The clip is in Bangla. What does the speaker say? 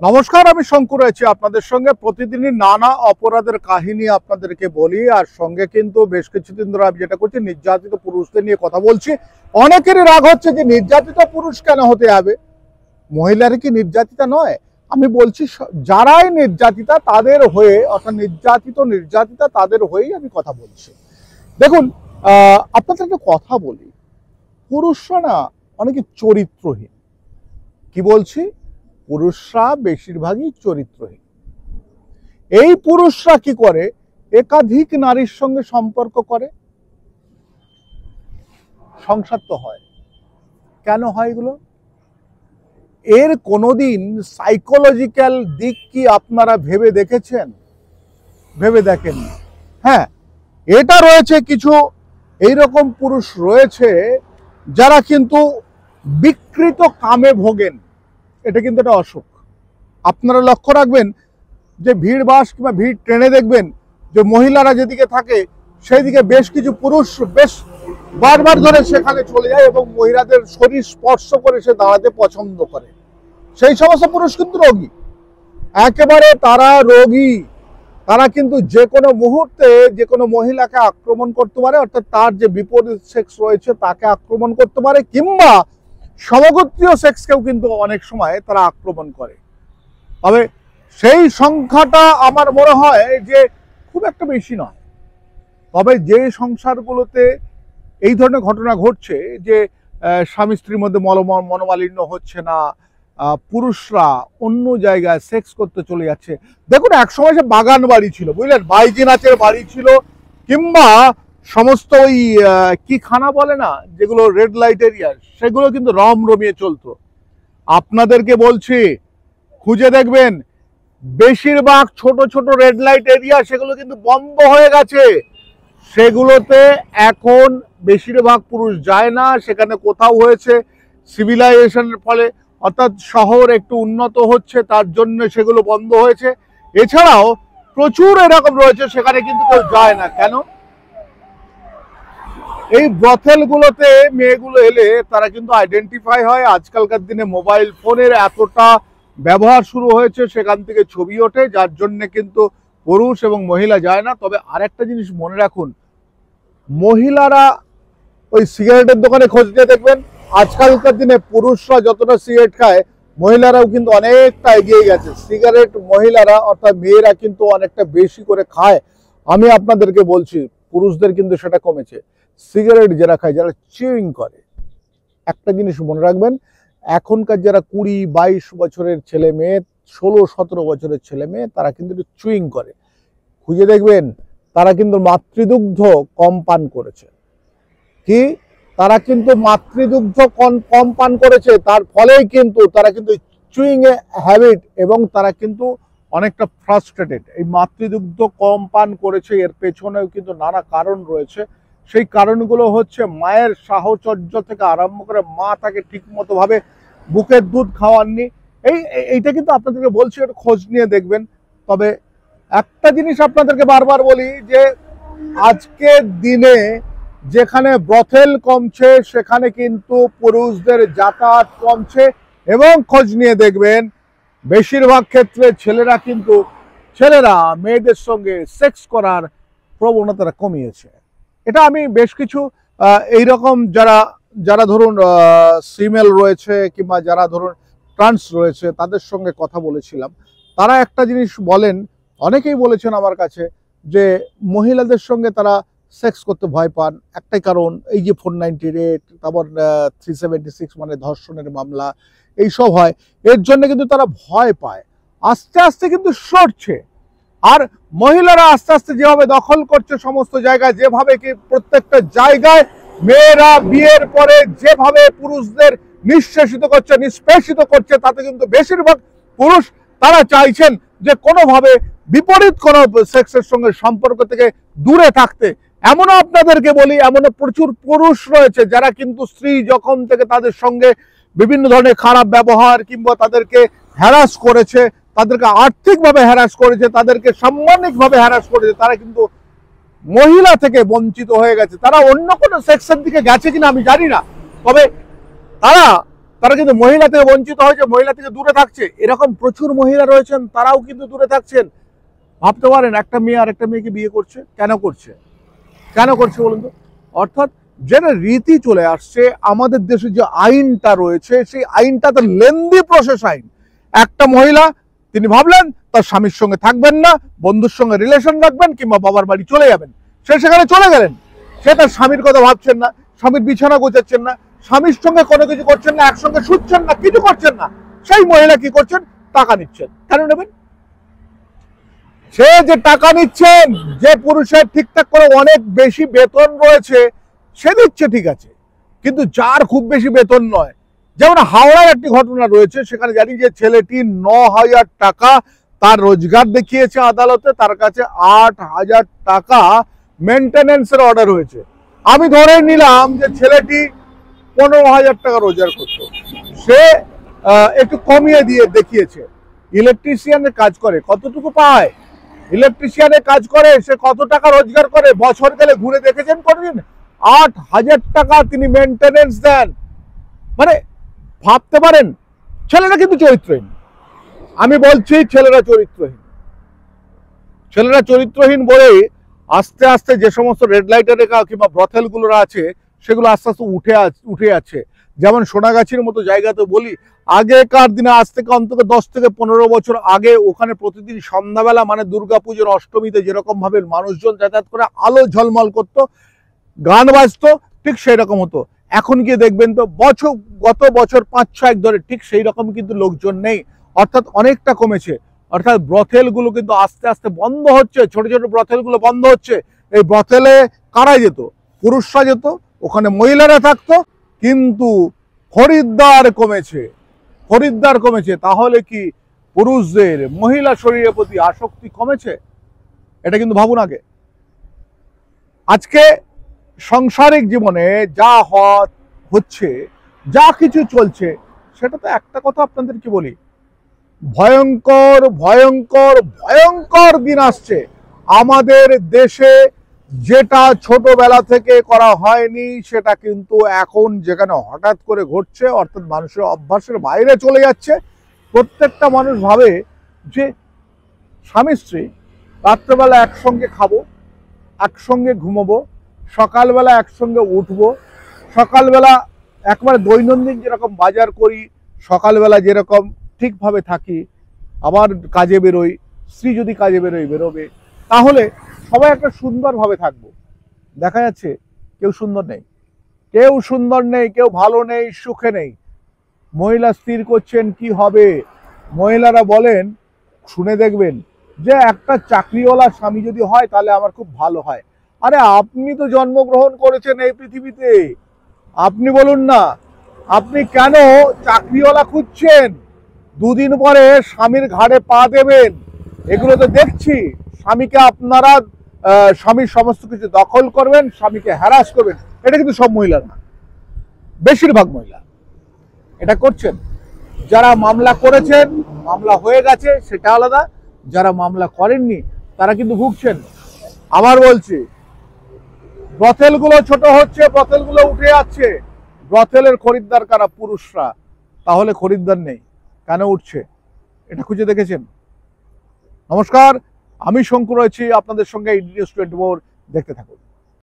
নমস্কার, আমি শঙ্কর আছি আপনাদের সঙ্গে। প্রতিদিনই নানা অপরাধের কাহিনী আপনাদেরকে বলি, আর সঙ্গে কিন্তু বেশ কিছুদিন ধরে আমি যেটা করছি, নির্যাতিত পুরুষদের নিয়ে কথা বলছি। অনেকেরই রাগ হচ্ছে যে নির্যাতিত পুরুষ কেন হতে হবে, মহিলারা কি নির্যাতিতা নয়? আমি বলছি যারাই নির্যাতিতা তাদের হয়ে, অর্থাৎ নির্যাতিতা তাদের হয়েই আমি কথা বলছি। দেখুন, আপনাদের একটা কথা বলি, পুরুষরা না অনেকে চরিত্রহীন। কি বলছি? পুরুষরা বেশিরভাগই চরিত্রহীন। এই পুরুষরা কি করে, একাধিক নারীর সঙ্গে সম্পর্ক করে, সংসার তো হয়। কেন হয় এগুলো? এর কোনোদিন সাইকোলজিক্যাল দিক কি আপনারা ভেবে দেখেছেন? ভেবে দেখেন। হ্যাঁ, এটা রয়েছে, কিছু এইরকম পুরুষ রয়েছে যারা কিন্তু বিকৃত কামে ভোগেন। এটা কিন্তু একটা অসুখ। আপনারা লক্ষ্য রাখবেন যে ভিড় বাস কিংবা ভিড় ট্রেনে দেখবেন যে মহিলারা যেদিকে থাকে সেই দিকে বেশ কিছু পুরুষ বেশ বারবার ধরে সেখানে চলে যায় এবং মহিলাদের শরীর স্পর্শ করে সে দাঁড়াতে পছন্দ করে। সেই সমস্ত পুরুষ কিন্তু রোগী, একেবারে তারা রোগী। তারা কিন্তু যে কোনো মুহূর্তে যে কোনো মহিলাকে আক্রমণ করতে পারে, অর্থাৎ তার যে বিপরীত সেক্স রয়েছে তাকে আক্রমণ করতে পারে, কিংবা সমগোত্রীয় সেক্সকেও কিন্তু অনেক সময় তারা আক্রমণ করে। তবে সেই সংখ্যাটা আমার মনে হয় যে খুব একটা বেশি নয়। তবে যে সংসারগুলোতে এই ধরনের ঘটনা ঘটছে, যে স্বামী স্ত্রীর মধ্যে মনোমালিন্য হচ্ছে না, পুরুষরা অন্য জায়গায় সেক্স করতে চলে যাচ্ছে। দেখুন, একসময় সে বাগান বাড়ি ছিল, বুঝলেন, বাইজি নাচের বাড়ি ছিল, কিংবা সমস্ত ওই কি খানা বলে না, যেগুলো রেড লাইট এরিয়া, সেগুলো কিন্তু রমিয়ে চলতো। আপনাদেরকে বলছি, খুঁজে দেখবেন বেশিরভাগ ছোট ছোট রেড লাইট এরিয়া সেগুলো কিন্তু বন্ধ হয়ে গেছে। সেগুলোতে এখন বেশিরভাগ পুরুষ যায় না। সেখানে কোথাও হয়েছে সিভিলাইজেশনের ফলে, অর্থাৎ শহর একটু উন্নত হচ্ছে, তার জন্য সেগুলো বন্ধ হয়েছে। এছাড়াও প্রচুর এরকম রয়েছে সেখানে কিন্তু কেউ যায় না। কেন? এই ব্রথেলগুলোতে মেয়েগুলো এলে তারা কিন্তু আইডেন্টিফাই হয়। আজকালকার দিনে মোবাইল ফোনের এতটা ব্যবহার শুরু হয়েছে, সেখান থেকে ছবি ওঠে, যার জন্য কিন্তু পুরুষ এবং মহিলা যায় না। তবে আরেকটা জিনিস মনে রাখুন, মহিলারা ওই সিগারেটের দোকানে খোঁজ নিয়ে দেখবেন, আজকালকার দিনে পুরুষরা যতটা সিগারেট খায়, মহিলারাও কিন্তু অনেকটা এগিয়ে গেছে। সিগারেট মহিলারা, অর্থাৎ মেয়েরা কিন্তু অনেকটা বেশি করে খায়। আমি আপনাদেরকে বলছি, পুরুষদের কিন্তু সেটা কমেছে। সিগারেট যারা খায়, যারা চিউইং করে, একটা জিনিস মনে রাখবেন, এখনকার যারা 20-22 বছরের ছেলে মেয়ে, 16-17 বছরের ছেলে মেয়ে, তারা কিন্তু চুইং করে। খুঁজে দেখবেন তারা কিন্তু মাতৃদুগ্ধ কম পান করেছে। কি? তারা কিন্তু মাতৃদুগ্ধ কম পান করেছে, তার ফলেই কিন্তু তারা কিন্তু চুইং এ হ্যাবিট, এবং তারা কিন্তু অনেকটা ফ্রাস্ট্রেটেড। এই মাতৃদুগ্ধ কম পান করেছে, এর পেছনেও কিন্তু নানা কারণ রয়েছে। সেই কারণগুলো হচ্ছে মায়ের সাহচর্য থেকে আরম্ভ করে, মা তাকে ঠিক মতো ভাবে বুকের দুধ খাওয়াননি। এইটা কিন্তু আপনাদেরকে বলছি, একটু খোঁজ নিয়ে দেখবেন। তবে একটা জিনিস আপনাদেরকে বারবার বলি, যে আজকের দিনে যেখানে ব্রথেল কমছে সেখানে কিন্তু পুরুষদের যাতায়াত কমছে, এবং খোঁজ নিয়ে দেখবেন বেশিরভাগ ক্ষেত্রে ছেলেরা মেয়েদের সঙ্গে সেক্স করার প্রবণতাটা কমিয়েছে। এটা আমি বেশ কিছু এইরকম যারা ধরুন সিমেল রয়েছে, কিংবা যারা ধরুন ট্রান্স রয়েছে, তাদের সঙ্গে কথা বলেছিলাম। তারা একটা জিনিস বলেন, অনেকেই বলেছেন আমার কাছে, যে মহিলাদের সঙ্গে তারা সেক্স করতে ভয় পান। একটাই কারণ, এই যে 498, তারপর 376 মানে ধর্ষণের মামলা এইসব হয়, এর জন্য কিন্তু তারা ভয় পায়। আস্তে আস্তে কিন্তু সরছে। আর মহিলারা আস্তে আস্তে যেভাবে দখল করছে সমস্ত জায়গায়, যেভাবে কি প্রত্যেকটা জায়গায় মেয়েরা বিয়ের পরে যেভাবে পুরুষদের নিষ্পেষিত করছে, তাতে কিন্তু বেশিরভাগ পুরুষ তারা চাইছেন যে কোনোভাবে বিপরীত কোনো সেক্সের সঙ্গে সম্পর্ক থেকে দূরে থাকতে। এমনও আপনাদেরকে বলি, এমনও প্রচুর পুরুষ রয়েছে যারা কিন্তু স্ত্রী যখন থেকে তাদের সঙ্গে বিভিন্ন ধরনের খারাপ ব্যবহার, কিংবা তাদেরকে হ্যারাস করেছে, তাদেরকে আর্থিকভাবে হ্যারাস করেছে, তাদেরকে সাম্মানিকভাবে হ্যারাস করেছে, তারা কিন্তু মহিলা থেকে বঞ্চিত হয়ে গেছে। তারা অন্য কোনো সেক্সের দিকে গেছে কিনা আমি জানি না, তবে তারা তারা কিন্তু মহিলা থেকে বঞ্চিত হয়েছে, মহিলা থেকে দূরে থাকছে। এরকম প্রচুর মহিলা রয়েছেন, তারাও কিন্তু দূরে থাকছেন। ভাবতে পারেন, একটা মেয়ে আর একটা মেয়েকে বিয়ে করছে, কেন করছে? কেন করছে বলুন তো? অর্থাৎ যেটা রীতি চলে আসছে, আমাদের দেশে যে আইনটা রয়েছে, সেই আইনটা তো লেন্দি প্রসেস আইন। একটা মহিলা, তিনি ভাবলেন তার স্বামীর সঙ্গে থাকবেন না, বন্ধুর সঙ্গে রিলেশন রাখবেন, কিংবা বাবার বাড়ি চলে যাবেন, সে সেখানে চলে গেলেন। সে তার স্বামীর কথা ভাবছেন না, স্বামীর বিছানা গোছাচ্ছেন না, স্বামীর সঙ্গে কোনো কিছু করছেন না, একসঙ্গে শুচ্ছেন না, কিছু করছেন না। সেই মহিলা কি করছেন? টাকা নিচ্ছেন। কেন নেবেন? সে যে টাকা নিচ্ছেন, যে পুরুষের ঠিকঠাক করে অনেক বেশি বেতন রয়েছে সে দিচ্ছে, ঠিক আছে, কিন্তু যার খুব বেশি বেতন নয়, যেমন হাওড়ার একটি ঘটনা রয়েছে, সেখানে জানি যে ছেলেটি 9,000 টাকা তার রোজগার দেখিয়েছে আদালতে, তার কাছে 8,000 টাকা মেনটেনেন্সের অর্ডার হয়েছে। আমি ধরে নিলাম যে ছেলেটি 15,000 টাকা রোজগার করতো, সে একটু কমিয়ে দিয়ে দেখিয়েছে। ইলেকট্রিশিয়ানের কাজ করে, কতটুকু পায়? ইলেকট্রিশিয়ানের কাজ করে, সে কত টাকা রোজগার করে বছর গেলে ঘুরে দেখেছেন কোনদিন? 8,000 টাকা তিনি মেনটেনেন্স দেন। মানে ভাবতে পারেন, ছেলেরা কিন্তু চরিত্রহীন। আমি বলছি ছেলেরা চরিত্রহীন। ছেলেরা চরিত্রহীন বলে আস্তে আস্তে যে সমস্ত রেড লাইটের রেখা কিংবা ব্রথেলগুলো আছে, সেগুলো আস্তে আস্তে উঠে যাচ্ছে। যেমন সোনাগাছির মতো জায়গাতে বলি, আগেকার দিনে, আজ থেকে অন্তত 10 থেকে 15 বছর আগে, ওখানে প্রতিদিন সন্ধ্যাবেলা মানে দুর্গাপুজোর অষ্টমীতে যেরকম ভাবে মানুষজন যাতায়াত করে আলো ঝলমল করতো, গান বাজতো, ঠিক সেই রকম হতো। এখন গিয়ে দেখবেন তো গত বছর 5-6 ধরে ঠিক সেই রকম কিন্তু লোকজন নেই, অর্থাৎ অনেকটা কমেছে। অর্থাৎ ব্রথেলগুলো কিন্তু আস্তে আস্তে বন্ধ হচ্ছে, ছোট ছোট ব্রথেলগুলো বন্ধ হচ্ছে। এই ব্রথেলে কারা যেত? পুরুষরা যেত, ওখানে মহিলারা থাকতো, কিন্তু খরিদ্দার কমেছে। খরিদ্দার কমেছে, তাহলে কি পুরুষদের মহিলা শরীরের প্রতি আসক্তি কমেছে? এটা কিন্তু ভাবুন আগে। আজকে সাংসারিক জীবনে যা হচ্ছে, যা কিছু চলছে, সেটা তো একটা কথা আপনাদেরকে বলি, ভয়ঙ্কর ভয়ঙ্কর ভয়ঙ্কর দিন আসছে। আমাদের দেশে যেটা ছোটবেলা থেকে করা হয়নি, সেটা কিন্তু এখন যেখানে হঠাৎ করে ঘটছে, অর্থাৎ মানুষের অভ্যাসের বাইরে চলে যাচ্ছে। প্রত্যেকটা মানুষ ভাবে যে স্বামী স্ত্রী রাত্রেবেলা একসঙ্গে খাবো, একসঙ্গে ঘুমাবো, সকালবেলা একসঙ্গে উঠবো, সকালবেলা একবারে দৈনন্দিন যেরকম বাজার করি, সকালবেলা যেরকম ঠিকভাবে থাকি, আবার কাজে বেরোই, স্ত্রী যদি কাজে বেরোবে, তাহলে সবাই একটা সুন্দরভাবে থাকবো। দেখা যাচ্ছে কেউ সুন্দর নেই, কেউ সুন্দর নেই, কেউ ভালো নেই, সুখে নেই। মহিলা স্থির করছেন কি হবে। মহিলারা বলেন, শুনে দেখবেন, যে একটা চাকরিওয়ালা স্বামী যদি হয় তাহলে আমার খুব ভালো হয়। আরে আপনি তো জন্মগ্রহণ করেছেন এই পৃথিবীতে, আপনি বলুন না, আপনি কেন চাকরিওয়ালা খুঁজছেন? দুদিন পরে স্বামীর ঘাড়ে পা দেবেন। এগুলো তো দেখছি। স্বামীকে আপনারা স্বামীর সমস্ত কিছু দখল করবেন, স্বামীকে হ্যারাস করবেন। এটা কিন্তু সব মহিলা না, বেশিরভাগ মহিলা এটা করছেন। যারা মামলা করেছেন, মামলা হয়ে গেছে, সেটা আলাদা। যারা মামলা করেননি, তারা কিন্তু ভুগছেন। আবার বলছি, ব্রথেলগুলো ছোট হচ্ছে, ব্রথেলগুলো উঠে যাচ্ছে। ব্রথেলের খরিদ্দার কারা? পুরুষরা। তাহলে খরিদ্দার নেই, কেন উঠছে? এটা খুঁজে দেখেছেন? নমস্কার, আমি শঙ্কু রয়েছি আপনাদের সঙ্গে, ইন্ডিয়া 24 দেখতে থাকুন।